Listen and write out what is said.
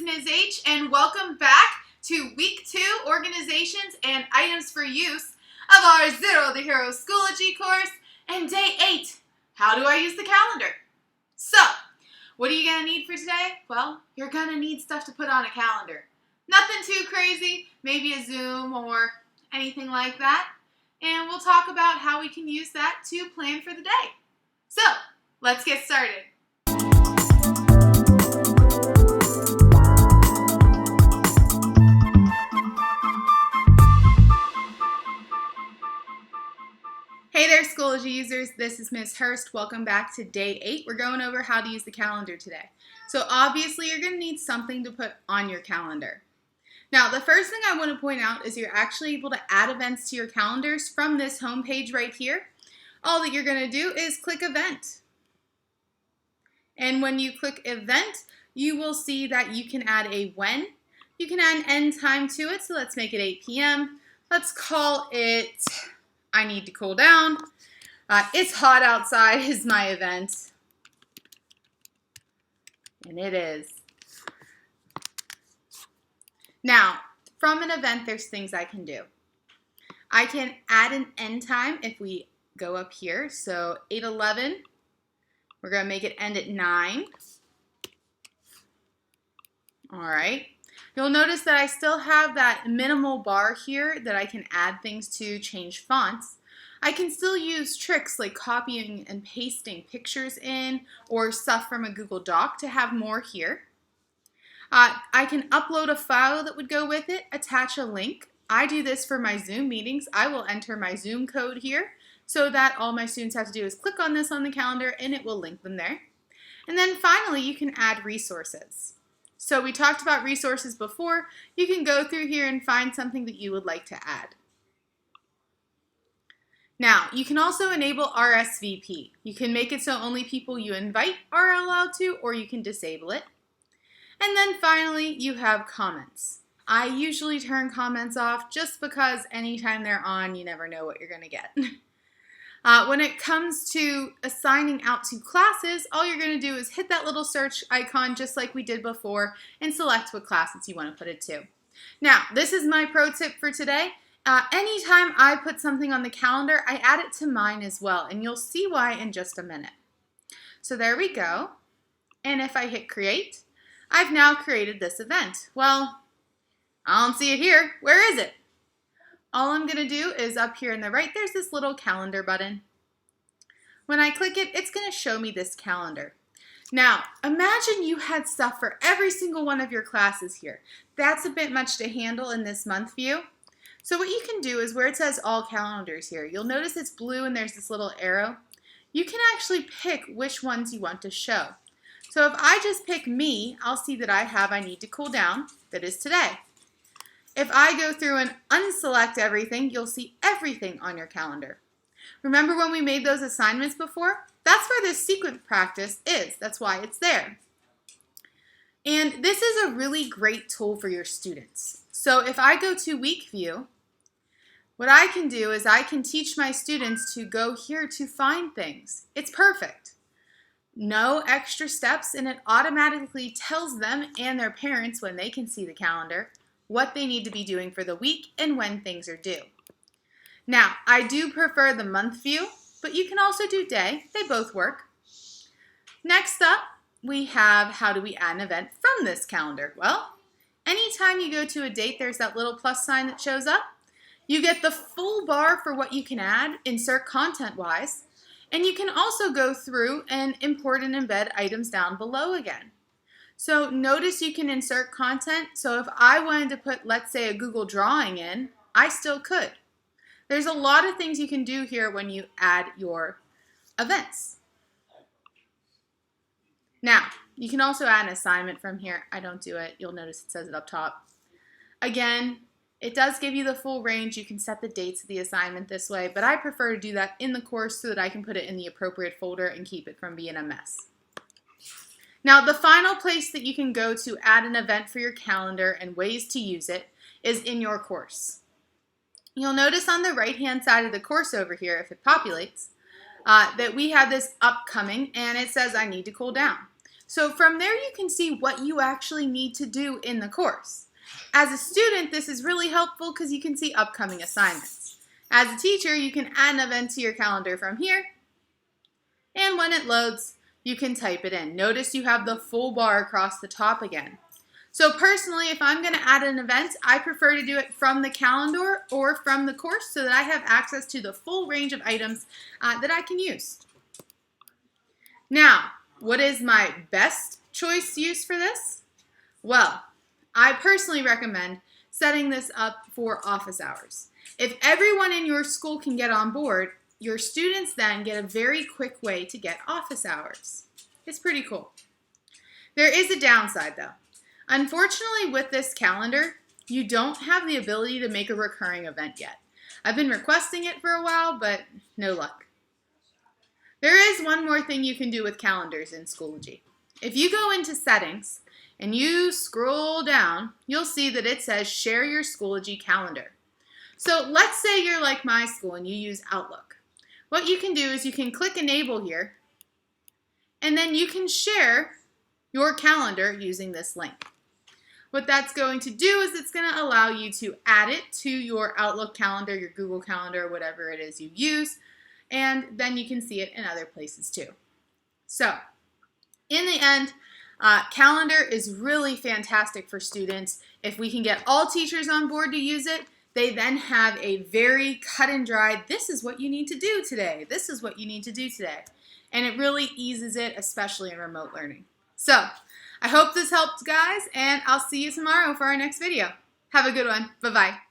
Ms. H, and welcome back to Week 2, Organizations and Items for Use of our Zero to Hero Schoology course, and Day 8, How do I use the calendar? So, what are you going to need for today? Well, you're going to need stuff to put on a calendar. Nothing too crazy, maybe a Zoom or anything like that, and we'll talk about how we can use that to plan for the day. So, let's get started. Hey there, Schoology users. This is Ms. Hurst. Welcome back to Day 8. We're going over how to use the calendar today. So obviously, you're going to need something to put on your calendar. Now, the first thing I want to point out is you're actually able to add events to your calendars from this home page right here. All that you're going to do is click Event. And when you click Event, you will see that you can add a when. You can add an end time to it, so let's make it 8 p.m. Let's call it I need to cool down. It's hot outside is my event. And it is. Now, from an event, there's things I can do. I can add an end time if we go up here. So 8:11, we're going to make it end at 9. All right. You'll notice that I still have that minimal bar here that I can add things to, change fonts. I can still use tricks like copying and pasting pictures in or stuff from a Google Doc to have more here. I can upload a file that would go with it, attach a link. I do this for my Zoom meetings. I will enter my Zoom code here so that all my students have to do is click on this on the calendar and it will link them there. And then finally, you can add resources. So we talked about resources before. You can go through here and find something that you would like to add. Now, you can also enable RSVP. You can make it so only people you invite are allowed to, or you can disable it. And then finally, you have comments. I usually turn comments off just because anytime they're on, you never know what you're going to get. When it comes to assigning out to classes, all you're going to do is hit that little search icon just like we did before and select what classes you want to put it to. Now, this is my pro tip for today. Anytime I put something on the calendar, I add it to mine as well, and you'll see why in just a minute. So there we go. And if I hit create, I've now created this event. Well, I don't see it here. Where is it? All I'm going to do is up here in the right, there's this little calendar button. When I click it, it's going to show me this calendar. Now, imagine you had stuff for every single one of your classes here. That's a bit much to handle in this month view. So what you can do is where it says all calendars here, you'll notice it's blue and there's this little arrow. You can actually pick which ones you want to show. So if I just pick me, I'll see that I need to cool down, that is today. If I go through and unselect everything, you'll see everything on your calendar. Remember when we made those assignments before? That's where this sequence practice is. That's why it's there. And this is a really great tool for your students. So if I go to Week View, what I can do is I can teach my students to go here to find things. It's perfect. No extra steps, and it automatically tells them and their parents when they can see the calendar what they need to be doing for the week and when things are due. Now, I do prefer the month view, but you can also do day. They both work. Next up, we have how do we add an event from this calendar? Well, anytime you go to a date, there's that little plus sign that shows up. You get the full bar for what you can add, insert content-wise, and you can also go through and import and embed items down below again. So notice you can insert content. So if I wanted to put, let's say, a Google drawing in, I still could. There's a lot of things you can do here when you add your events. Now, you can also add an assignment from here. I don't do it. You'll notice it says it up top. Again, it does give you the full range. You can set the dates of the assignment this way, but I prefer to do that in the course so that I can put it in the appropriate folder and keep it from being a mess. Now, the final place that you can go to add an event for your calendar and ways to use it is in your course. You'll notice on the right-hand side of the course over here, if it populates, that we have this upcoming, and it says I need to cool down. So from there you can see what you actually need to do in the course. As a student, this is really helpful because you can see upcoming assignments. As a teacher, you can add an event to your calendar from here, and when it loads, you can type it in. Notice you have the full bar across the top again. So personally, if I'm going to add an event, I prefer to do it from the calendar or from the course so that I have access to the full range of items that I can use. Now, what is my best choice use for this? Well, I personally recommend setting this up for office hours. If everyone in your school can get on board, your students then get a very quick way to get office hours. It's pretty cool. There is a downside though. Unfortunately, with this calendar, you don't have the ability to make a recurring event yet. I've been requesting it for a while, but no luck. There is one more thing you can do with calendars in Schoology. If you go into settings and you scroll down, you'll see that it says share your Schoology calendar. So let's say you're like my school and you use Outlook. What you can do is you can click enable here, and then you can share your calendar using this link. What that's going to do is it's going to allow you to add it to your Outlook calendar, your Google Calendar, whatever it is you use, and then you can see it in other places too. So, in the end, calendar is really fantastic for students. If we can get all teachers on board to use it, they then have a very cut and dry, this is what you need to do today, this is what you need to do today. And it really eases it, especially in remote learning. So, I hope this helped, guys, and I'll see you tomorrow for our next video. Have a good one. Bye-bye.